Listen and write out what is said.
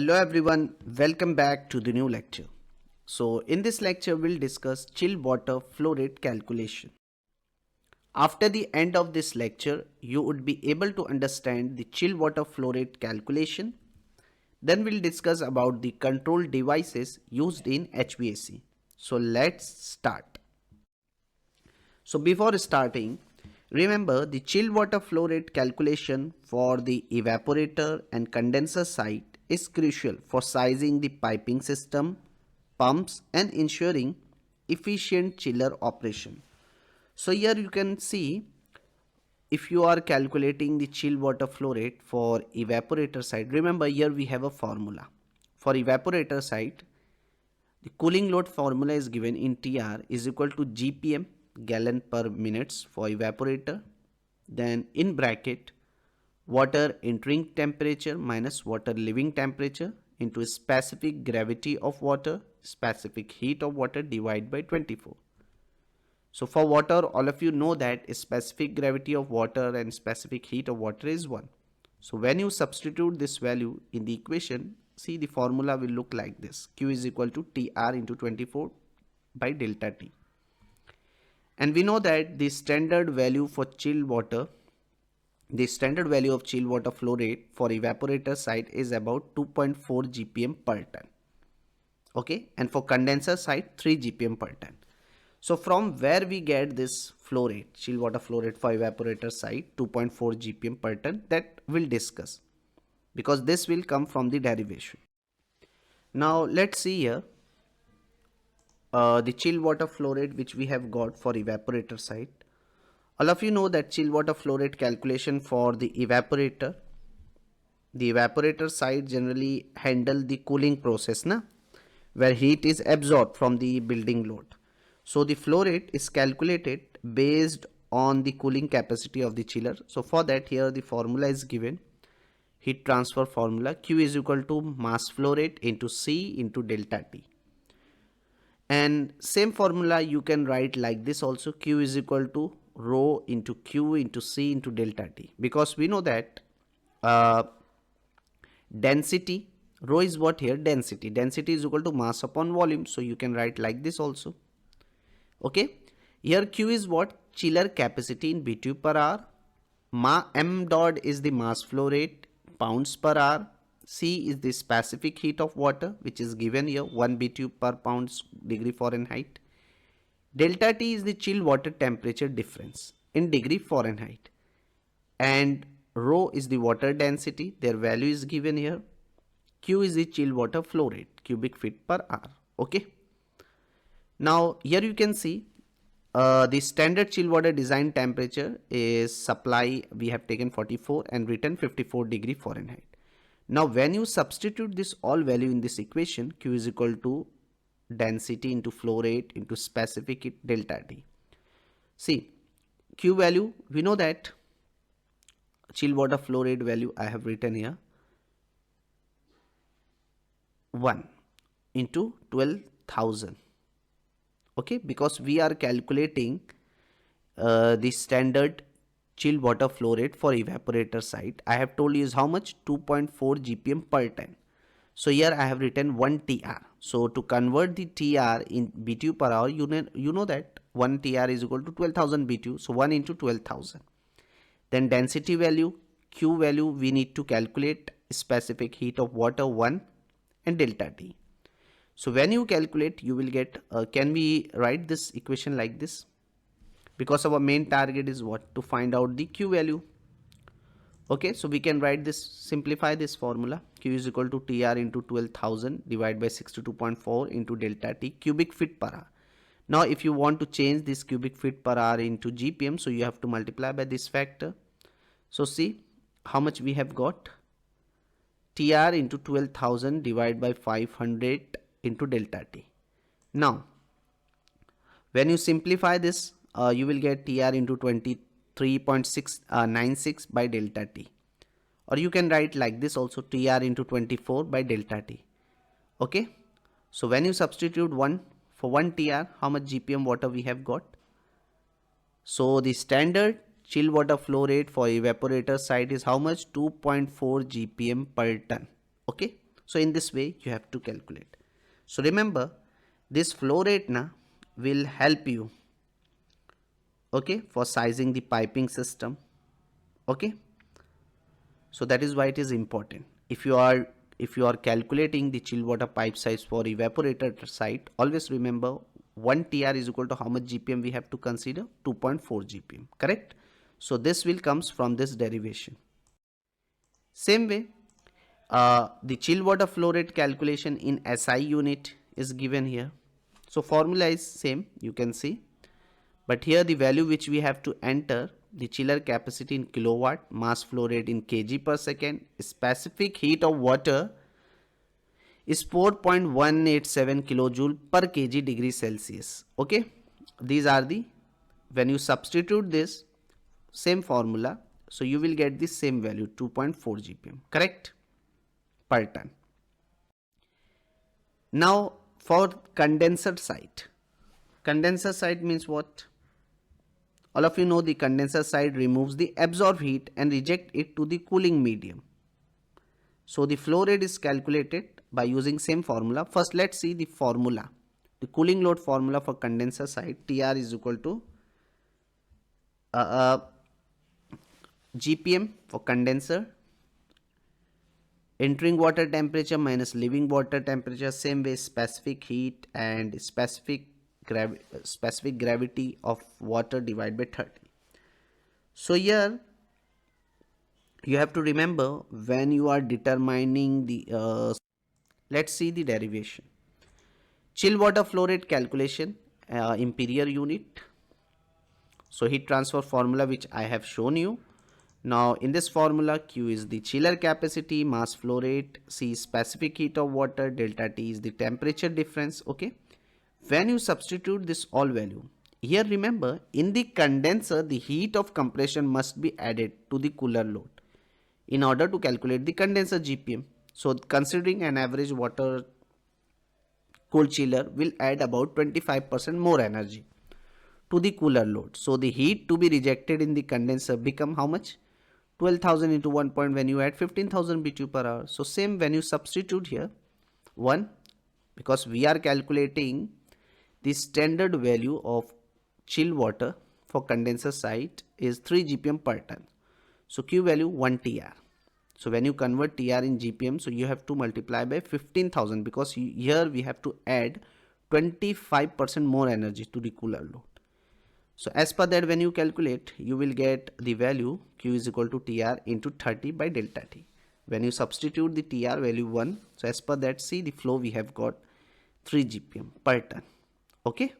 Hello everyone, welcome back to the new lecture. So in this lecture we'll discuss chill water flow rate calculation. After the end of this lecture, you would be able to understand the chill water flow rate calculation. Then we'll discuss about the control devices used in HVAC. So let's start. So before starting, remember the chill water flow rate calculation for the evaporator and condenser side is crucial for sizing the piping system, pumps and ensuring efficient chiller operation. So here you can see if you are calculating the chill water flow rate for evaporator side, remember here we have a formula. For evaporator side, the cooling load formula is given in TR is equal to GPM gallon per minutes for evaporator. Then in bracket, water entering temperature minus water leaving temperature into specific gravity of water, specific heat of water divided by 24. So for water, all of you know that specific gravity of water and specific heat of water is 1. So when you substitute this value in the equation, see the formula will look like this. Q is equal to TR into 24 by delta T. And we know that the standard value for chill water, the standard value of chill water flow rate for evaporator side is about 2.4 GPM per ton. Okay, and for condenser side 3 GPM per ton. So from where we get this flow rate, chill water flow rate for evaporator side 2.4 GPM per ton, that we'll discuss because this will come from the derivation. Now let's see here the chill water flow rate which we have got for evaporator side. All of you know that chill water flow rate calculation for the evaporator side generally handle the cooling process where heat is absorbed from the building load. So the flow rate is calculated based on the cooling capacity of the chiller. So for that here the formula is given, heat transfer formula, Q is equal to mass flow rate into C into delta T. And same formula you can write like this also, Q is equal to rho into Q into C into delta T, because we know that density, rho is what here, density is equal to mass upon volume. So you can write like this also. Okay, here Q is what, chiller capacity in BTU per hour, m dot is the mass flow rate, pounds per hour, C is the specific heat of water which is given here 1 BTU per pounds degree Fahrenheit, delta T is the chill water temperature difference in degree Fahrenheit, and rho is the water density, their value is given here, Q is the chill water flow rate, cubic feet per hour. Okay. Now here you can see the standard chill water design temperature is supply, we have taken 44 and written 54 degree Fahrenheit. Now when you substitute this all value in this equation, Q is equal to density into flow rate into specific heat delta T. See Q value, we know that chill water flow rate value I have written here 1 into 12,000. Okay, because we are calculating the standard chill water flow rate for evaporator side. I have told you is how much, 2.4 GPM per ton. So here I have written 1 TR. So to convert the TR in BTU per hour, you know that 1 TR is equal to 12,000 BTU. So 1 into 12,000. Then density value, Q value, we need to calculate specific heat of water 1 and delta T. So when you calculate, you will get, can we write this equation like this? Because our main target is what? To find out the Q value. Okay, so we can write this, simplify this formula. Q is equal to TR into 12,000 divided by 62.4 into delta T cubic feet per hour. Now if you want to change this cubic feet per hour into GPM, so you have to multiply by this factor. So see how much we have got. TR into 12,000 divided by 500 into delta T. Now when you simplify this, you will get TR into 23.696 by delta T, or you can write like this also, TR into 24 by delta T. Okay, so when you substitute 1 for 1 TR, how much GPM water we have got? So the standard chill water flow rate for evaporator side is how much? 2.4 GPM per ton. Okay, So in this way you have to calculate. So remember, this flow rate will help you, okay, for sizing the piping system. Okay, so that is why it is important. If you are calculating the chill water pipe size for evaporator site, always remember 1 tr is equal to how much gpm we have to consider? 2.4 gpm, correct? So this will comes from this derivation. Same way, the chill water flow rate calculation in SI unit is given here. So formula is same, you can see, but here the value which we have to enter, the chiller capacity in kilowatt, mass flow rate in kg per second, specific heat of water is 4.187 kilojoule per kg degree Celsius. Okay, these are the, when you substitute this same formula, so you will get the same value 2.4 gpm, correct, per ton. Now for condenser side, condenser side means what? All of you know the condenser side removes the absorbed heat and reject it to the cooling medium. So the flow rate is calculated by using same formula. First let's see the formula. The cooling load formula for condenser side, TR is equal to GPM for condenser, entering water temperature minus leaving water temperature, same way specific heat and specific gravity of water divided by 30. So here you have to remember, when you are determining the let's see the derivation. Chill water flow rate calculation, imperial unit. So heat transfer formula which I have shown you. Now in this formula, Q is the chiller capacity, mass flow rate, C is specific heat of water, delta T is the temperature difference. Okay, when you substitute this all value, here remember, in the condenser the heat of compression must be added to the cooler load in order to calculate the condenser GPM. So considering an average water cooled chiller will add about 25% more energy to the cooler load. So the heat to be rejected in the condenser become how much? 12,000 into 1 point, when you add 15,000 BTU per hour. So same, when you substitute here 1, because we are calculating the standard value of chill water for condenser site is 3 GPM per ton. So Q value 1 TR. So when you convert TR in GPM, so you have to multiply by 15,000, because here we have to add 25% more energy to the cooler load. So as per that, when you calculate, you will get the value Q is equal to TR into 30 by delta T. When you substitute the TR value 1, so as per that, see the flow we have got 3 GPM per ton. Okay.